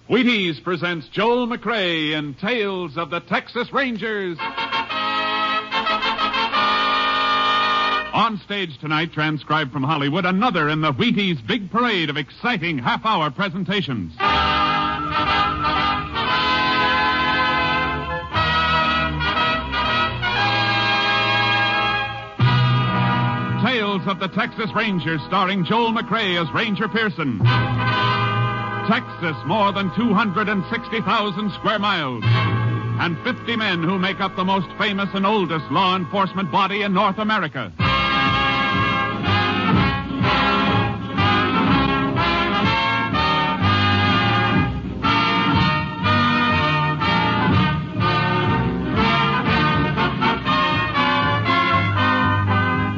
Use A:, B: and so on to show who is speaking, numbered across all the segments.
A: Wheaties presents Joel McCrea in Tales of the Texas Rangers. On stage tonight, transcribed from Hollywood, another in the Wheaties big parade of exciting half-hour presentations. Tales of the Texas Rangers, starring Joel McCrea as Ranger Pearson. Texas, more than 260,000 square miles. And 50 men who make up the most famous and oldest law enforcement body in North America.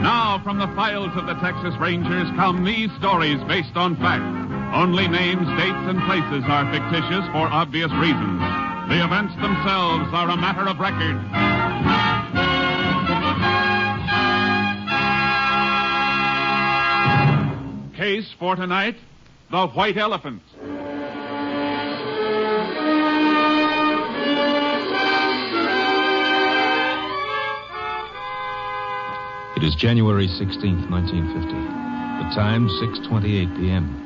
A: Now, from the files of the Texas Rangers come these stories based on fact. Only names, dates, and places are fictitious for obvious reasons. The events themselves are a matter of record. Case for tonight, the White Elephant.
B: It is January 16th, 1950. The time, 6:28 p.m.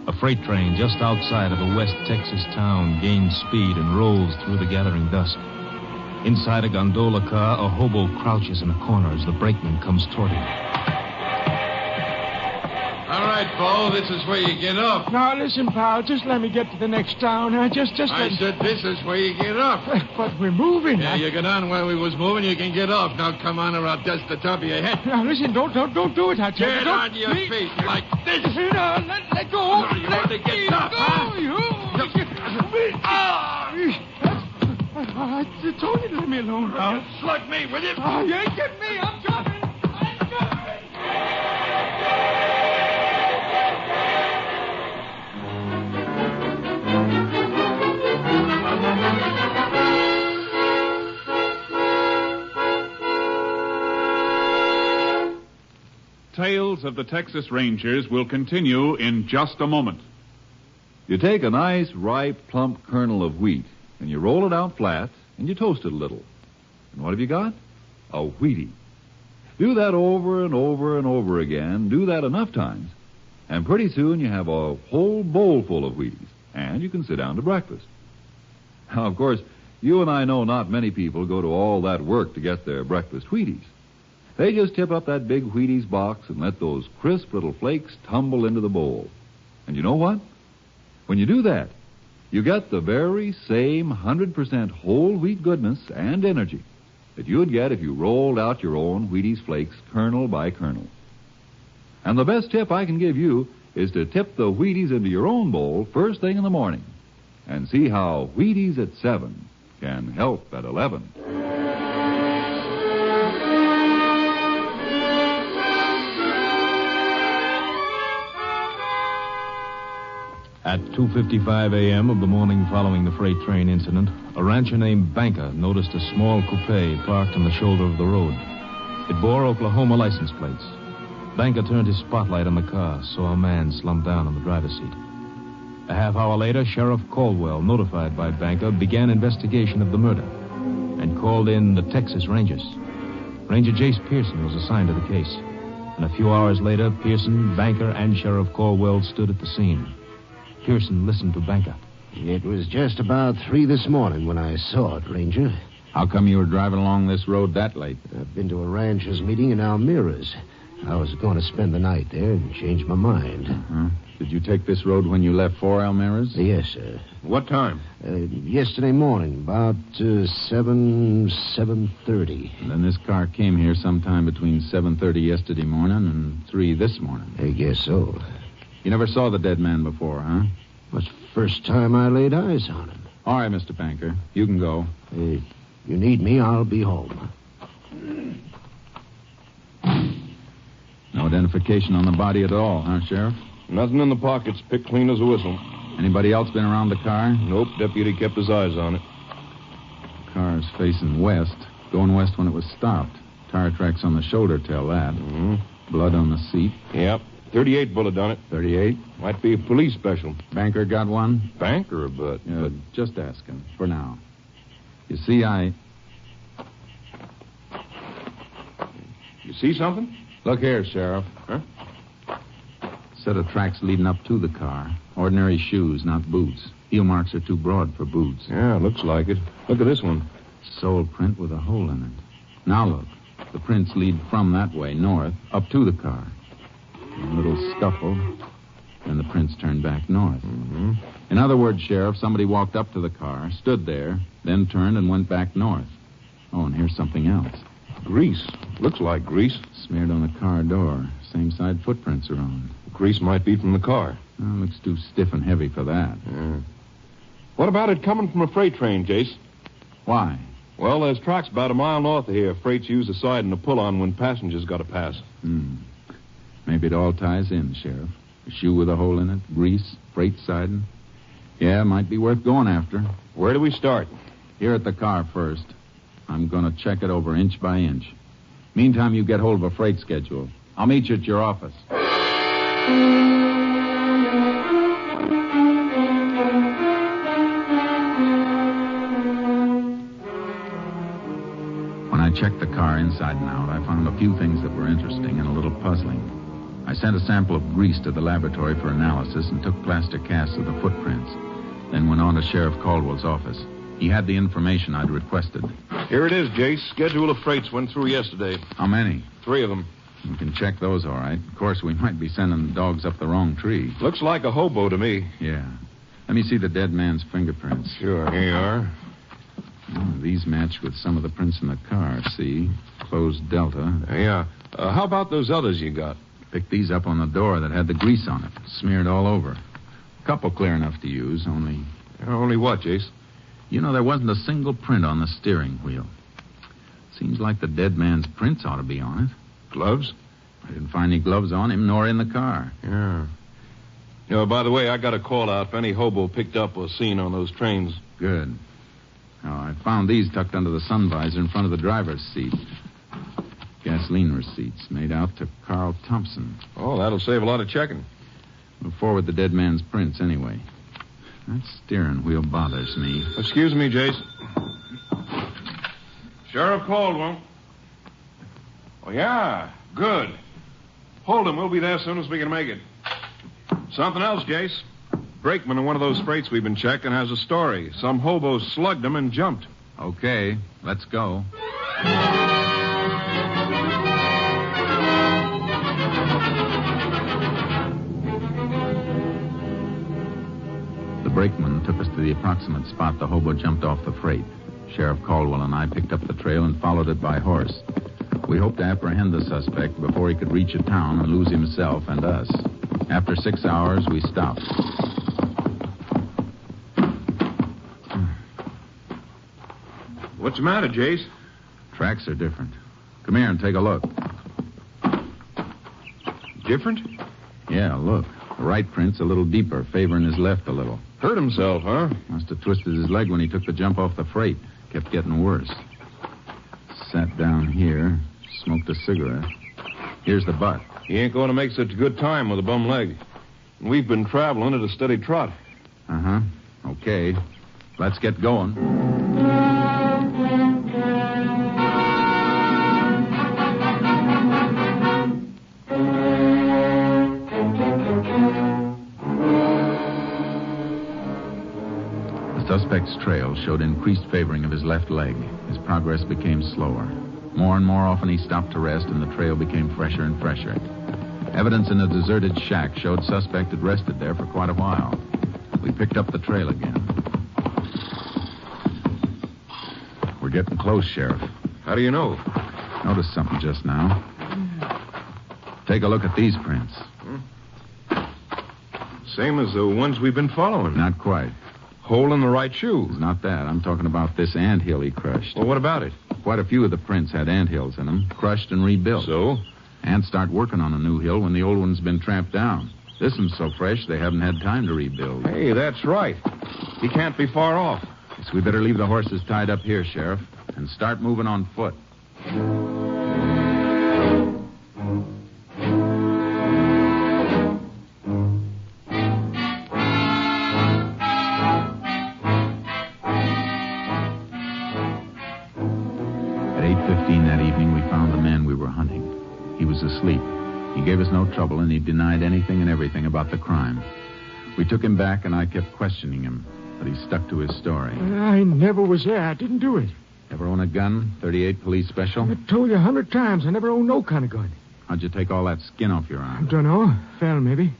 B: A freight train just outside of a West Texas town gains speed and rolls through the gathering dusk. Inside a gondola car, a hobo crouches in a corner as the brakeman comes toward him.
C: All right, Bo, this is where you get off.
D: Now, listen, pal, just let me get to the next town.
C: I said this is where you get off.
D: But we're moving.
C: Yeah, you get on where we was moving, you can get off. Now, come on, or I'll dust the top of your head.
D: Now, listen, don't do it, I tell you.
C: Get on your feet like this.
D: No, let go.
C: No, you want to get tough, huh?
D: I told you to leave me alone, pal.
C: Slug me, will you?
D: Oh, you ain't getting me. I'm coming.
A: Tales of the Texas Rangers will continue in just a moment.
E: You take a nice, ripe, plump kernel of wheat, and you roll it out flat, and you toast it a little. And what have you got? A Wheatie. Do that over and over and over again. Do that enough times, and pretty soon you have a whole bowl full of Wheaties, and you can sit down to breakfast. Now, of course, you and I know not many people go to all that work to get their breakfast Wheaties. They just tip up that big Wheaties box and let those crisp little flakes tumble into the bowl. And you know what? When you do that, you get the very same 100% whole wheat goodness and energy that you'd get if you rolled out your own Wheaties flakes kernel by kernel. And the best tip I can give you is to tip the Wheaties into your own bowl first thing in the morning and see how Wheaties at 7 can help at 11.
B: At 2:55 a.m. of the morning following the freight train incident, a rancher named Banker noticed a small coupe parked on the shoulder of the road. It bore Oklahoma license plates. Banker turned his spotlight on the car, saw a man slumped down on the driver's seat. A half hour later, Sheriff Caldwell, notified by Banker, began investigation of the murder and called in the Texas Rangers. Ranger Jace Pearson was assigned to the case. And a few hours later, Pearson, Banker, and Sheriff Caldwell stood at the scene. Pearson listened to Banker.
F: It was just about 3 this morning when I saw it, Ranger.
G: How come you were driving along this road that late?
F: I've been to a ranchers' meeting in Almira's. I was going to spend the night there and change my mind.
G: Uh-huh. Did you take this road when you left for Almira's?
F: Yes, sir.
G: What time?
F: Yesterday morning, about 7:30.
G: And then this car came here sometime between 7:30 yesterday morning and 3 this morning.
F: I guess so.
G: You never saw the dead man before, huh?
F: It's the first time I laid eyes on him.
G: All right, Mr. Banker. You can go.
F: You need me, I'll be home.
G: No identification on the body at all, huh, Sheriff?
H: Nothing in the pockets. Picked clean as a whistle.
G: Anybody else been around the car?
H: Nope. Deputy kept his eyes on it.
G: The car's facing west. Going west when it was stopped. Tire tracks on the shoulder tell that.
H: Mm-hmm.
G: Blood on the seat.
H: Yep. .38 bullet done it.
G: 38.
H: Might be a police special.
G: Banker got one?
H: Banker, but...
G: Just asking, for now. You see,
H: You see something?
G: Look here, Sheriff.
H: Huh?
G: Set of tracks leading up to the car. Ordinary shoes, not boots. Heel marks are too broad for boots.
H: Yeah, looks like it. Look at this one.
G: Sole print with a hole in it. Now look. The prints lead from that way, north, up to the car. A little scuffle, then the prints turn back north.
H: Mm-hmm.
G: In other words, Sheriff, somebody walked up to the car, stood there, then turned and went back north. Oh, and here's something else.
H: Grease. Looks like grease.
G: Smeared on the car door. Same side footprints are on.
H: Grease might be from the car.
G: Oh, looks too stiff and heavy for that.
H: Yeah. What about it coming from a freight train, Jace?
G: Why?
H: Well, there's tracks about a mile north of here. Freight's use a side and a pull-on when passengers got to pass.
G: Maybe it all ties in, Sheriff. A shoe with a hole in it, grease, freight siding. Yeah, might be worth going after.
H: Where do we start?
G: Here at the car first. I'm going to check it over inch by inch. Meantime, you get hold of a freight schedule. I'll meet you at your office. When I checked the car inside and out, I found a few things that were interesting and a little puzzling. I sent a sample of grease to the laboratory for analysis and took plaster casts of the footprints. Then went on to Sheriff Caldwell's office. He had the information I'd requested.
H: Here it is, Jace. Schedule of freights went through yesterday.
G: How many?
H: 3 of them.
G: We can check those, all right. Of course, we might be sending the dogs up the wrong tree.
H: Looks like a hobo to me.
G: Yeah. Let me see the dead man's fingerprints.
H: Sure, here you are.
G: These match with some of the prints in the car, see? Closed delta.
H: Yeah. How about those others you got?
G: Picked these up on the door that had the grease on it, smeared all over. A couple clear enough to use, only...
H: Only what, Jace?
G: You know, there wasn't a single print on the steering wheel. Seems like the dead man's prints ought to be on it.
H: Gloves?
G: I didn't find any gloves on him, nor in the car.
H: Yeah. You know, by the way, I got a call out if any hobo picked up or seen on those trains.
G: Good. Now, I found these tucked under the sun visor in front of the driver's seat. Gasoline receipts made out to Carl Thompson.
H: Oh, that'll save a lot of checking.
G: We'll forward the dead man's prints anyway. That steering wheel bothers me.
H: Excuse me, Jace. Sheriff Caldwell. Oh, yeah. Good. Hold him. We'll be there as soon as we can make it. Something else, Jace. Brakeman of one of those freights we've been checking has a story. Some hobo slugged him and jumped.
G: Okay, let's go. The brakeman took us to the approximate spot the hobo jumped off the freight. Sheriff Caldwell and I picked up the trail and followed it by horse. We hoped to apprehend the suspect before he could reach a town and lose himself and us. After 6 hours, we stopped.
H: What's the matter, Jace?
G: Tracks are different. Come here and take a look.
H: Different?
G: Yeah, look. The right print's a little deeper, favoring his left a little.
H: Hurt himself, huh?
G: Must have twisted his leg when he took the jump off the freight. Kept getting worse. Sat down here, smoked a cigarette. Here's the butt.
H: He ain't going to make such a good time with a bum leg. We've been traveling at a steady trot.
G: Uh-huh. Okay. Let's get going. The suspect's trail showed increased favoring of his left leg. His progress became slower. More and more often he stopped to rest, and the trail became fresher and fresher. Evidence in a deserted shack showed suspect had rested there for quite a while. We picked up the trail again. We're getting close, Sheriff.
H: How do you know?
G: Noticed something just now. Take a look at these prints.
H: Same as the ones we've been following.
G: Not quite.
H: Hole in the right shoe.
G: It's not that. I'm talking about this anthill he crushed.
H: Well, what about it?
G: Quite a few of the prints had anthills in them, crushed and rebuilt.
H: So?
G: Ants start working on a new hill when the old one's been tramped down. This one's so fresh they haven't had time to rebuild.
H: Hey, that's right. He can't be far off.
G: Guess we better leave the horses tied up here, Sheriff, and start moving on foot. were hunting. He was asleep. He gave us no trouble, and he denied anything and everything about the crime. We took him back, and I kept questioning him, but he stuck to his story.
D: I never was there. I didn't do it.
G: Ever own a gun? 38 police special?
D: I told you 100 times I never owned no kind of gun.
G: How'd you take all that skin off your arm?
D: Don't know. Fell, maybe.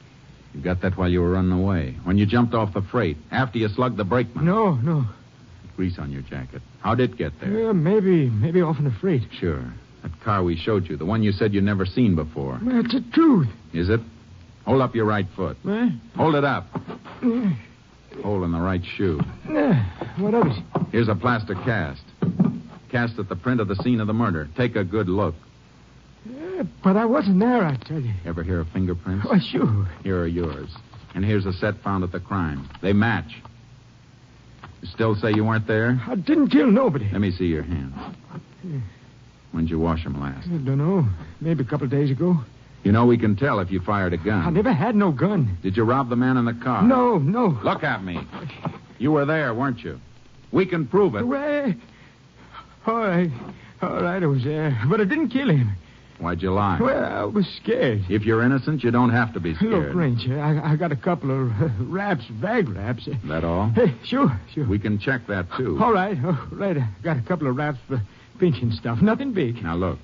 G: You got that while you were running away. When you jumped off the freight, after you slugged the brakeman.
D: No.
G: Grease on your jacket. How'd it get there?
D: Maybe off in the freight.
G: Sure. That car we showed you, the one you said you'd never seen before.
D: That's the truth.
G: Is it? Hold up your right foot.
D: Eh?
G: Hold it up. Hole in the right shoe.
D: What of it?
G: Here's a plaster cast. Cast at the print of the scene of the murder. Take a good look.
D: But I wasn't there, I tell you.
G: Ever hear of fingerprints?
D: Oh, sure.
G: Here are yours. And here's a set found at the crime. They match. You still say you weren't there?
D: I didn't kill nobody.
G: Let me see your hands. When'd you wash them last?
D: I don't know. Maybe a couple of days ago.
G: You know, we can tell if you fired a gun.
D: I never had no gun.
G: Did you rob the man in the car?
D: No.
G: Look at me. You were there, weren't you? We can prove it.
D: Well, all right, I was there. But I didn't kill him.
G: Why'd you lie?
D: Well, I was scared.
G: If you're innocent, you don't have to be scared.
D: Look, Ranger, I got a couple of bag wraps.
G: That all?
D: Hey, sure.
G: We can check that, too.
D: All right. I got a couple of wraps for pinching stuff. Nothing big.
G: Now, look.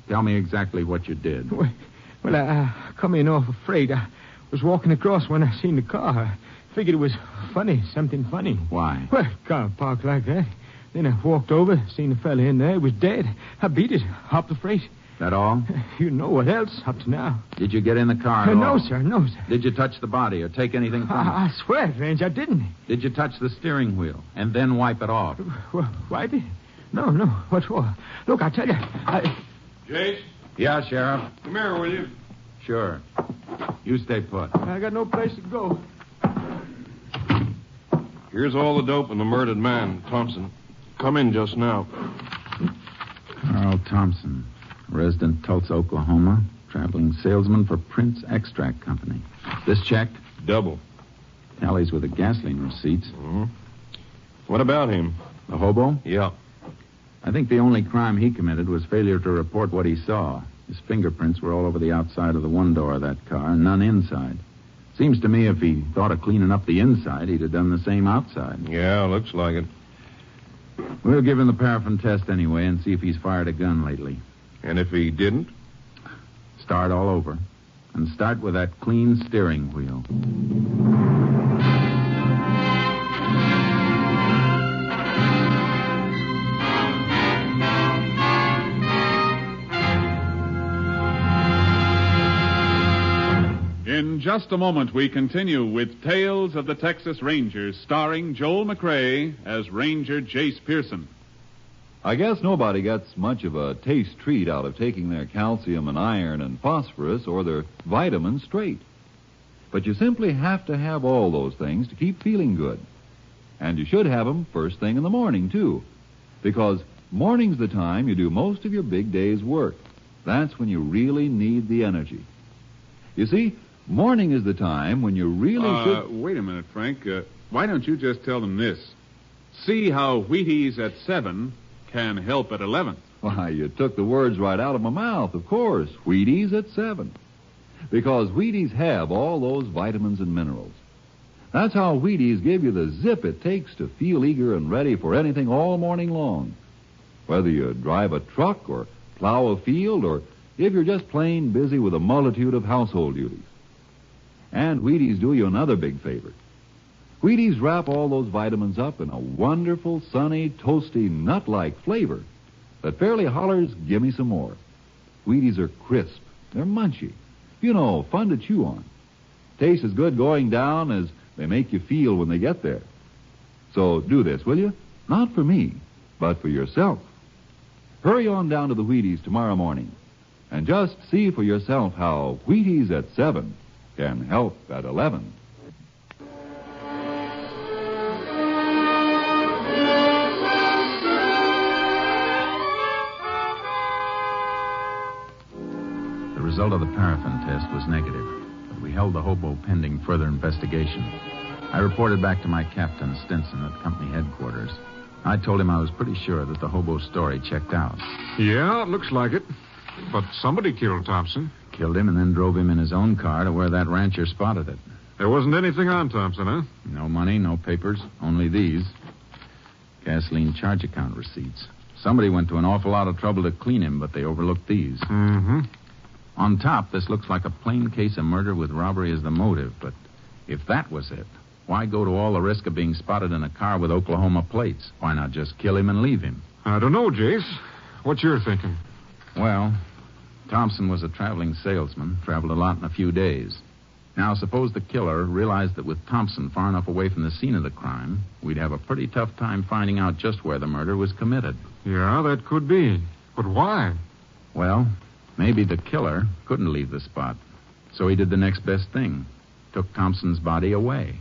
G: Tell me exactly what you did.
D: Well, I come in off a freight. I was walking across when I seen the car. I figured it was funny, something funny.
G: Why?
D: Well, car parked like that. Then I walked over, seen the fella in there. He was dead. I beat it, hopped the freight.
G: That all?
D: You know what else up to now.
G: Did you get in the car at
D: No,
G: all?
D: sir.
G: Did you touch the body or take anything from it?
D: I swear it, Range, I didn't.
G: Did you touch the steering wheel and then wipe it off?
D: Wipe it? No. What for? Look, I tell you,
H: Jace?
G: Yeah, Sheriff.
H: Come here, will you?
G: Sure. You stay put.
D: I got no place to go.
H: Here's all the dope and the murdered man, Thompson. Come in just now.
G: Carl Thompson, resident Tulsa, Oklahoma, traveling salesman for Prince Extract Company. This checked?
H: Double.
G: Tallies with the gasoline receipts.
H: Mm-hmm. What about him?
G: The hobo?
H: Yeah.
G: I think the only crime he committed was failure to report what he saw. His fingerprints were all over the outside of the one door of that car, and none inside. Seems to me if he thought of cleaning up the inside, he'd have done the same outside.
H: Yeah, looks like it.
G: We'll give him the paraffin test anyway and see if he's fired a gun lately.
H: And if he didn't?
G: Start all over. And start with that clean steering wheel.
A: In just a moment, we continue with Tales of the Texas Rangers, starring Joel McCrea as Ranger Jace Pearson.
E: I guess nobody gets much of a taste treat out of taking their calcium and iron and phosphorus or their vitamins straight. But you simply have to have all those things to keep feeling good. And you should have them first thing in the morning, too. Because morning's the time you do most of your big day's work. That's when you really need the energy. You see, morning is the time when you really should...
A: Wait a minute, Frank. Why don't you just tell them this? See how Wheaties at 7 can help at 11.
E: Why, you took the words right out of my mouth, of course. Wheaties at 7. Because Wheaties have all those vitamins and minerals. That's how Wheaties give you the zip it takes to feel eager and ready for anything all morning long. Whether you drive a truck or plow a field or if you're just plain busy with a multitude of household duties. And Wheaties do you another big favor. Wheaties wrap all those vitamins up in a wonderful, sunny, toasty, nut-like flavor that fairly hollers, give me some more. Wheaties are crisp. They're munchy. You know, fun to chew on. Taste as good going down as they make you feel when they get there. So do this, will you? Not for me, but for yourself. Hurry on down to the Wheaties tomorrow morning and just see for yourself how Wheaties at 7 can help at 11.
G: The result of the paraffin test was negative, but we held the hobo pending further investigation. I reported back to my captain, Stinson, at company headquarters. I told him I was pretty sure that the hobo's story checked out.
C: Yeah, it looks like it.
A: But somebody killed Thompson.
G: Killed him and then drove him in his own car to where that rancher spotted it.
A: There wasn't anything on Thompson, huh?
G: No money, no papers, only these. Gasoline charge account receipts. Somebody went to an awful lot of trouble to clean him, but they overlooked these.
A: Mm-hmm.
G: On top, this looks like a plain case of murder with robbery as the motive, but if that was it, why go to all the risk of being spotted in a car with Oklahoma plates? Why not just kill him and leave him?
A: I don't know, Jace. What's your thinking?
G: Well, Thompson was a traveling salesman, traveled a lot in a few days. Now, suppose the killer realized that with Thompson far enough away from the scene of the crime, we'd have a pretty tough time finding out just where the murder was committed.
A: Yeah, that could be. But why?
G: Well, maybe the killer couldn't leave the spot. So he did the next best thing. Took Thompson's body away.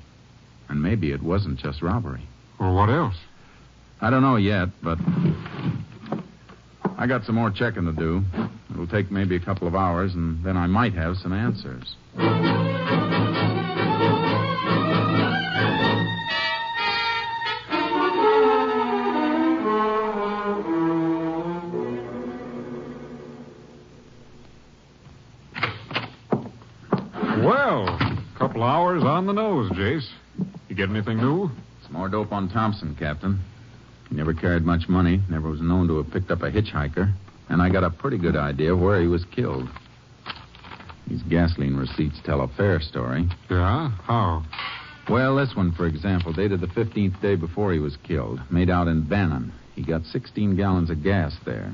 G: And maybe it wasn't just robbery.
A: Well, what else?
G: I don't know yet, but I got some more checking to do. It'll take maybe a couple of hours, and then I might have some answers.
A: Well, a couple hours on the nose, Jace. You get anything new?
G: Some more dope on Thompson, Captain. He never carried much money, never was known to have picked up a hitchhiker, and I got a pretty good idea of where he was killed. These gasoline receipts tell a fair story.
A: Yeah? How?
G: Well, this one, for example, dated the 15th day before he was killed, made out in Bannon. He got 16 gallons of gas there.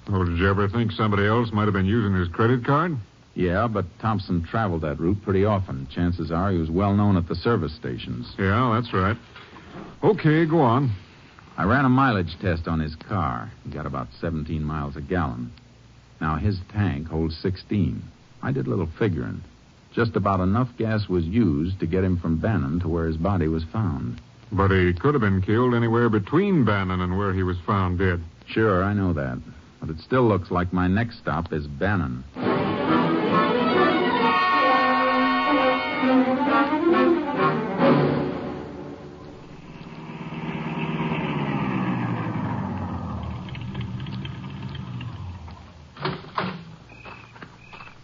A: Oh, did you ever think somebody else might have been using his credit card?
G: Yeah, but Thompson traveled that route pretty often. Chances are he was well known at the service stations.
A: Yeah, that's right. Okay, go on.
G: I ran a mileage test on his car. He got about 17 miles a gallon. Now, his tank holds 16. I did a little figuring. Just about enough gas was used to get him from Bannon to where his body was found.
A: But he could have been killed anywhere between Bannon and where he was found dead.
G: Sure, I know that. But it still looks like my next stop is Bannon.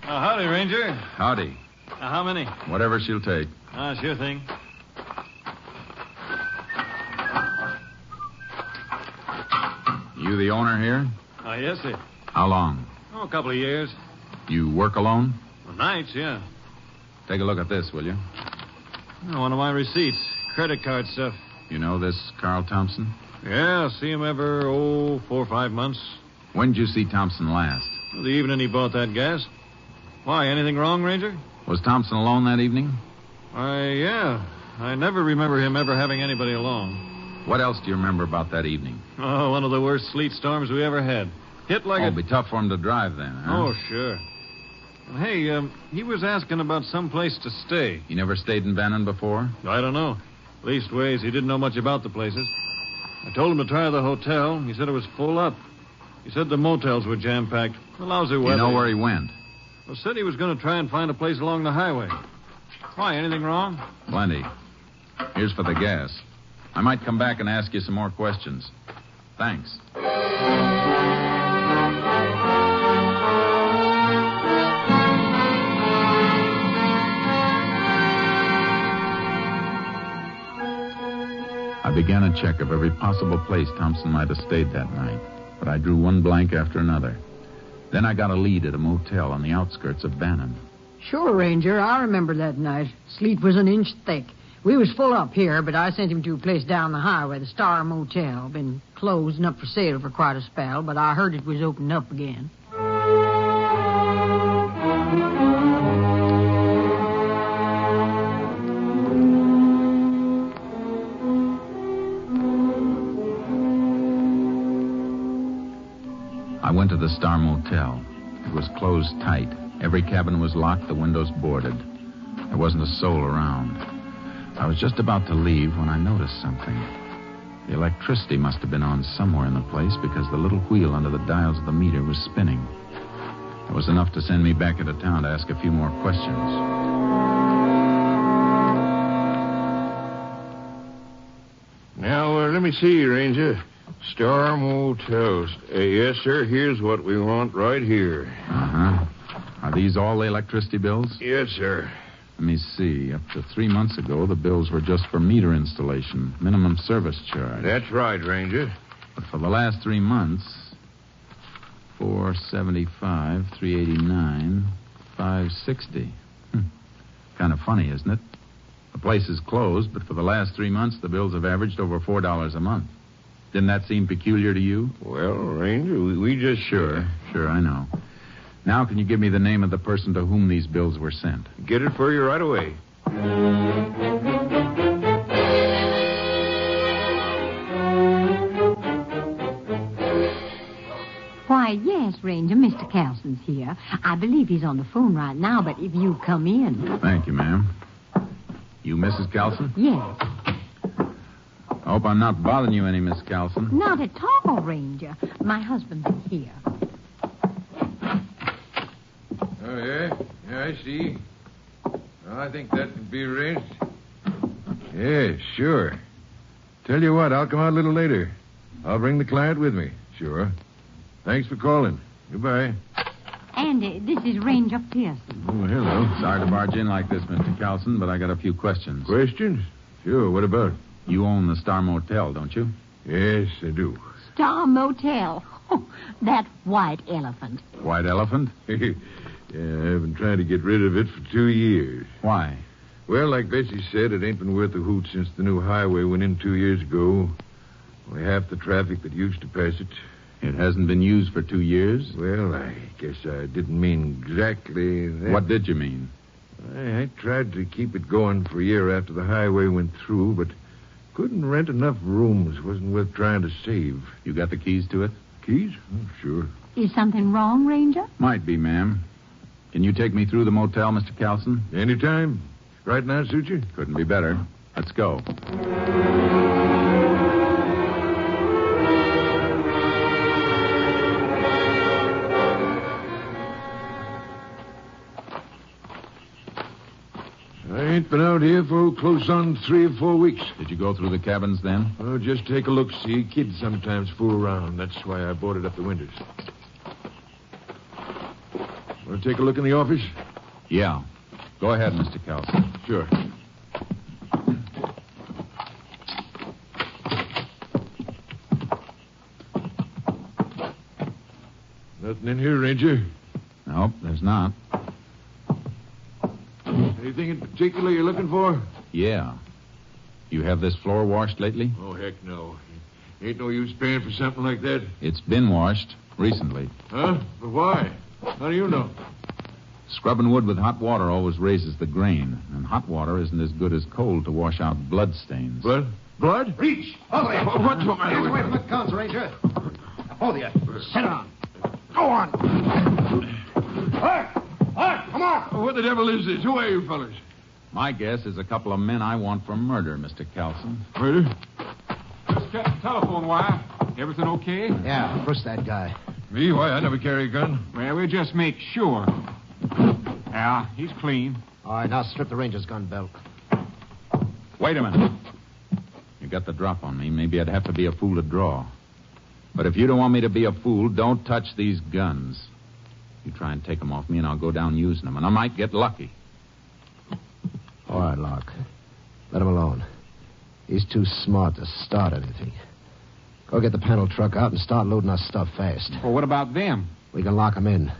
C: Howdy, Ranger.
G: Howdy.
C: How many?
G: Whatever she'll take.
C: Sure thing.
G: You the owner here?
C: Yes, sir.
G: How long?
C: A couple of years.
G: You work alone?
C: Nights, yeah.
G: Take a look at this, will you?
C: One of my receipts. Credit card stuff.
G: You know this Carl Thompson?
C: Yeah, see him every, 4 or 5 months.
G: When did you see Thompson last?
C: The evening he bought that gas. Why, anything wrong, Ranger?
G: Was Thompson alone that evening?
C: Yeah. I never remember him ever having anybody along.
G: What else do you remember about that evening?
C: Oh, one of the worst sleet storms we ever had. Hit like
G: It'd be tough for him to drive then, huh?
C: Oh, sure. Hey, he was asking about some place to stay.
G: You never stayed in Bannon before?
C: I don't know. Leastways, he didn't know much about the places. I told him to try the hotel. He said it was full up. He said the motels were jam-packed. The lousy weather.
G: You know where he went?
C: Well, said he was going to try and find a place along the highway. Why, anything wrong?
G: Plenty. Here's for the gas. I might come back and ask you some more questions. Thanks. I began a check of every possible place Thompson might have stayed that night, but I drew one blank after another. Then I got a lead at a motel on the outskirts of Bannon.
I: Sure, Ranger. I remember that night. Sleet was an inch thick. We was full up here, but I sent him to a place down the highway, the Star Motel. Been closed and up for sale for quite a spell, but I heard it was opened up again.
G: I went to the Star Motel. It was closed tight. Every cabin was locked, the windows boarded. There wasn't a soul around. I was just about to leave when I noticed something. The electricity must have been on somewhere in the place because the little wheel under the dials of the meter was spinning. It was enough to send me back into town to ask a few more questions.
C: Now, let me see, Ranger.
J: Star Motels. Yes, sir. Here's what we want right here.
G: Uh-huh. Are these all the electricity bills?
J: Yes, sir.
G: Let me see. Up to 3 months ago, the bills were just for meter installation, minimum service charge.
J: That's right, Ranger.
G: But for the last 3 months, $475, $389, $560. Kind of funny, isn't it? The place is closed, but for the last 3 months, the bills have averaged over $4 a month. Didn't that seem peculiar to you?
J: Well, Ranger, we just...
G: Sure, I know. Now, can you give me the name of the person to whom these bills were sent?
J: Get it for you right away.
K: Why, yes, Ranger. Mr. Carlson's here. I believe he's on the phone right now, but if you come in...
G: Thank you, ma'am. You Mrs. Carlson?
K: Yes.
G: I hope I'm not bothering you any, Miss Carlson.
K: Not at all, Ranger. My husband's here.
L: Oh, yeah? Yeah, I see. Well, I think that can be arranged. Yeah, sure. Tell you what, I'll come out a little later. I'll bring the client with me. Sure. Thanks for calling. Goodbye.
K: And this is Ranger Pearson.
L: Oh, hello.
G: Sorry to barge in like this, Mr. Carlson, but I got a few questions.
L: Questions? Sure, what about?
G: You own the Star Motel, don't you?
L: Yes, I do.
K: Star Motel. Oh, that white elephant.
G: White elephant?
L: Yeah, I've been trying to get rid of it for 2 years.
G: Why?
L: Well, like Bessie said, it ain't been worth a hoot since the new highway went in 2 years ago. Only half the traffic that used to pass it.
G: It hasn't been used for 2 years?
L: Well, I guess I didn't mean exactly that.
G: What did you mean?
L: I tried to keep it going for a year after the highway went through, but couldn't rent enough rooms. Wasn't worth trying to save.
G: You got the keys to it?
L: Keys? Oh, sure.
K: Is something wrong, Ranger?
G: Might be, ma'am. Can you take me through the motel, Mr. Carlson?
L: Anytime. Right now, suit you?
G: Couldn't be better. Let's go.
L: I ain't been out here for close on 3 or 4 weeks.
G: Did you go through the cabins then?
L: Oh, just take a look. See, kids sometimes fool around. That's why I boarded up the windows. Want to take a look in the office?
G: Yeah. Go ahead, Mr. Carlson.
L: Sure. Nothing in here, Ranger.
G: Nope, there's not.
L: Anything in particular you're looking for?
G: Yeah. You have this floor washed lately?
L: Oh, heck no. Ain't no use paying for something like that.
G: It's been washed recently.
L: Huh? But why? How do you know?
G: Scrubbing wood with hot water always raises the grain, and hot water isn't as good as cold to wash out blood stains.
L: Blood? Blood?
F: Reach! Hold it!
L: What's the matter with
F: Away from
L: you?
F: the guns, Ranger. Hold you. Sit down. Go on. Hey! Hey! Come on!
L: What the devil is this? Who are you fellas?
G: My guess is a couple of men I want for murder, Mr. Carlson.
L: Murder?
A: Just check the telephone wire. Everything okay?
F: Yeah, push that guy.
L: Me? Why, I never carry a gun.
A: Well, we'll just make sure. Yeah, he's clean.
F: All right, now strip the Ranger's gun belt.
G: Wait a minute. You got the drop on me. Maybe I'd have to be a fool to draw. But if you don't want me to be a fool, don't touch these guns. You try and take them off me, and I'll go down using them, and I might get lucky.
F: All right, Locke. Let him alone. He's too smart to start anything. Go get the panel truck out and start loading our stuff fast.
A: Well, what about them?
F: We can lock them in.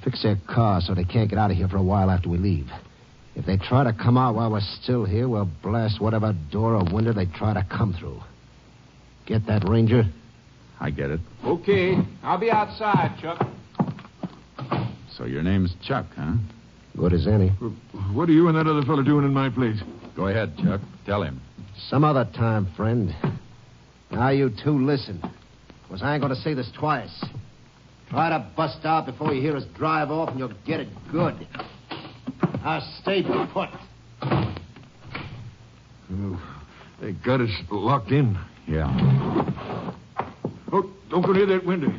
F: Fix their car so they can't get out of here for a while after we leave. If they try to come out while we're still here, we'll blast whatever door or window they try to come through. Get that, Ranger?
G: I get it.
A: Okay. I'll be outside, Chuck.
G: So your name's Chuck, huh?
F: Good as any.
L: What are you and that other fella doing in my place?
G: Go ahead, Chuck. Tell him.
F: Some other time, friend. Now you two listen. Because I ain't going to say this twice. Try to bust out before you hear us drive off, and you'll get it good. Now stay put.
L: Oh, they got us locked in.
G: Yeah.
L: Oh, don't go near that window.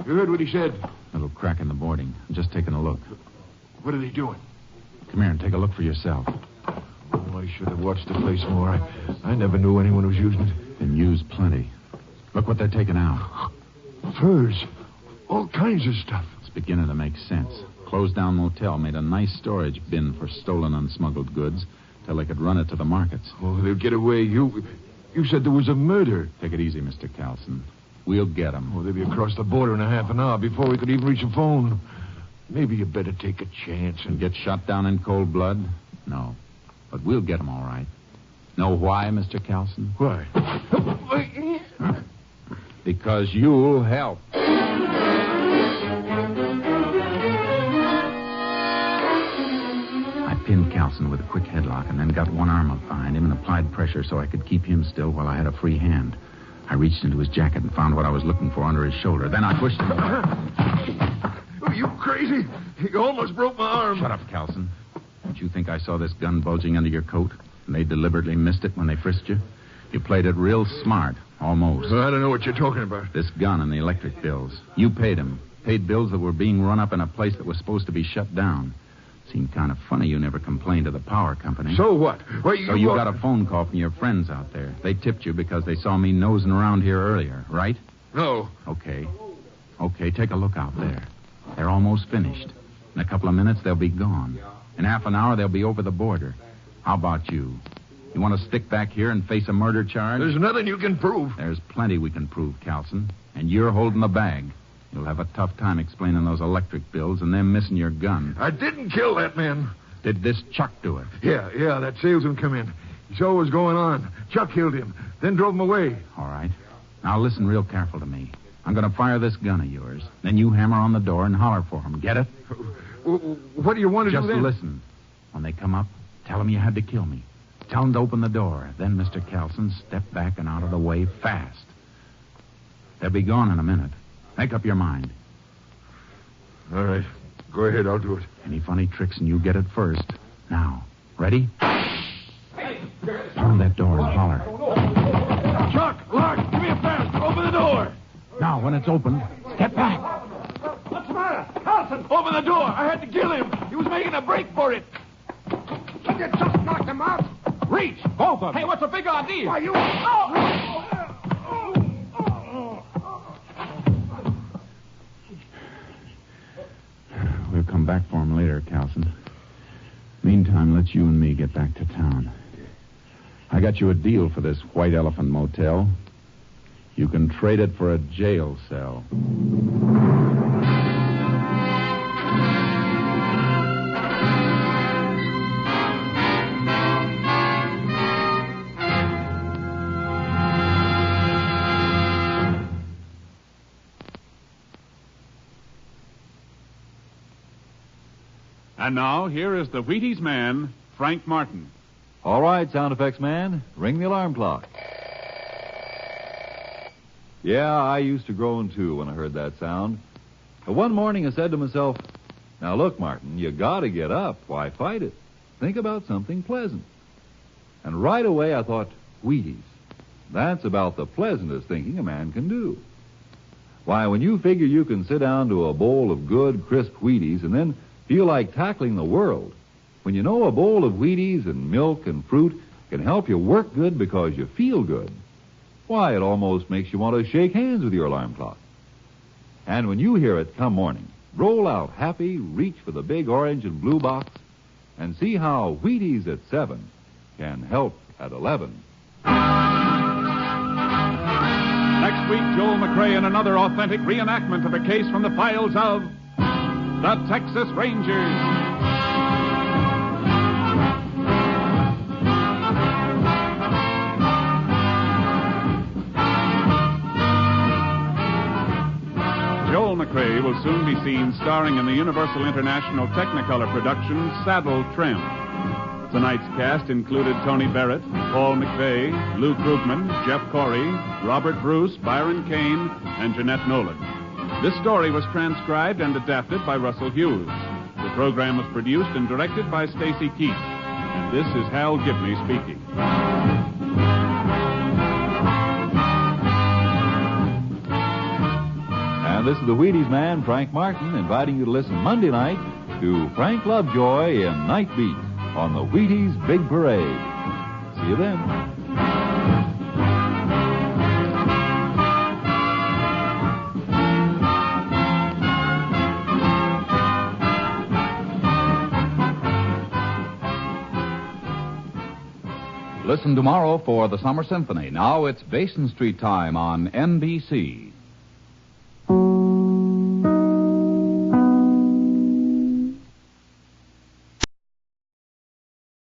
L: You heard what he said.
G: Little crack in the boarding. I'm just taking a look.
L: What are they doing?
G: Come here and take a look for yourself.
L: Oh, I should have watched the place more. I never knew anyone was using it.
G: Been used plenty. Look what they're taking out.
J: Furs. All kinds of stuff.
G: It's beginning to make sense. Closed down motel made a nice storage bin for stolen and smuggled goods till they could run it to the markets.
J: Oh, they'll get away. You said there was a murder.
G: Take it easy, Mr. Carlson. We'll get them.
J: Oh, they'll be across the border in a half an hour before we could even reach a phone. Maybe you better take a chance
G: and get shot down in cold blood? No. But we'll get them all right. Know why, Mr. Carlson?
J: Why?
G: Because you'll help. I pinned Carlson with a quick headlock and then got one arm up behind him and applied pressure so I could keep him still while I had a free hand. I reached into his jacket and found what I was looking for under his shoulder. Then I pushed him.
J: Are you crazy? You almost broke my arm.
G: Shut up, Carlson. Don't you think I saw this gun bulging under your coat and they deliberately missed it when they frisked you? You played it real smart, almost.
J: Well, I don't know what you're talking about.
G: This gun and the electric bills. You paid them. Paid bills that were being run up in a place that was supposed to be shut down. Seemed kind of funny you never complained to the power company.
J: So what?
G: So you got a phone call from your friends out there. They tipped you because they saw me nosing around here earlier, right?
J: No.
G: Okay, take a look out there. They're almost finished. In a couple of minutes, they'll be gone. In half an hour, they'll be over the border. How about you? You want to stick back here and face a murder charge?
J: There's nothing you can prove.
G: There's plenty we can prove, Carlson. And you're holding the bag. You'll have a tough time explaining those electric bills and them missing your gun.
J: I didn't kill that man.
G: Did this Chuck do it?
J: Yeah, that salesman come in. He saw what was going on. Chuck killed him, then drove him away.
G: All right. Now listen real careful to me. I'm going to fire this gun of yours. Then you hammer on the door and holler for him. Get it?
J: What do you want to do then?
G: Just listen. When they come up, tell them you had to kill me. Tell them to open the door. Then, Mr. Carlson, step back and out of the way fast. They'll be gone in a minute. Make up your mind.
J: All right. Go ahead, I'll do it.
G: Any funny tricks and you get it first. Now, ready? Pound that door and holler.
J: Chuck, Lark, give me a fast. Open the door.
G: Now, when it's open, step back.
J: What's the matter? Carlson, open the door. I had to kill him. He was making a break for it.
M: Did you just knock him out?
J: Reach, both of them.
M: Hey, what's the big idea?
J: Why, you...
G: We'll come back for him later, Carlson. Meantime, let's you and me get back to town. I got you a deal for this White Elephant Motel. You can trade it for a jail cell.
A: And now, here is the Wheaties man, Frank Martin.
E: All right, sound effects man, ring the alarm clock. Yeah, I used to groan, too, when I heard that sound. But one morning I said to myself, now look, Martin, you gotta get up. Why fight it? Think about something pleasant. And right away I thought, Wheaties. That's about the pleasantest thinking a man can do. Why, when you figure you can sit down to a bowl of good, crisp Wheaties and then feel like tackling the world, when you know a bowl of Wheaties and milk and fruit can help you work good because you feel good, why, it almost makes you want to shake hands with your alarm clock. And when you hear it come morning, roll out happy, reach for the big orange and blue box, and see how Wheaties at 7 can help at 11.
A: Next week, Joel McCrea in another authentic reenactment of a case from the files of the Texas Rangers. Joel McCrea will soon be seen starring in the Universal International Technicolor production Saddle Tramp. Tonight's cast included Tony Barrett, Paul McVeigh, Lou Krugman, Jeff Corey, Robert Bruce, Byron Kane, and Jeanette Nolan. This story was transcribed and adapted by Russell Hughes. The program was produced and directed by Stacy Keith. And this is Hal Gibney speaking.
E: And this is the Wheaties man, Frank Martin, inviting you to listen Monday night to Frank Lovejoy in Night Beat on the Wheaties Big Parade. See you then.
N: Listen tomorrow for the Summer Symphony. Now it's Basin Street time on NBC.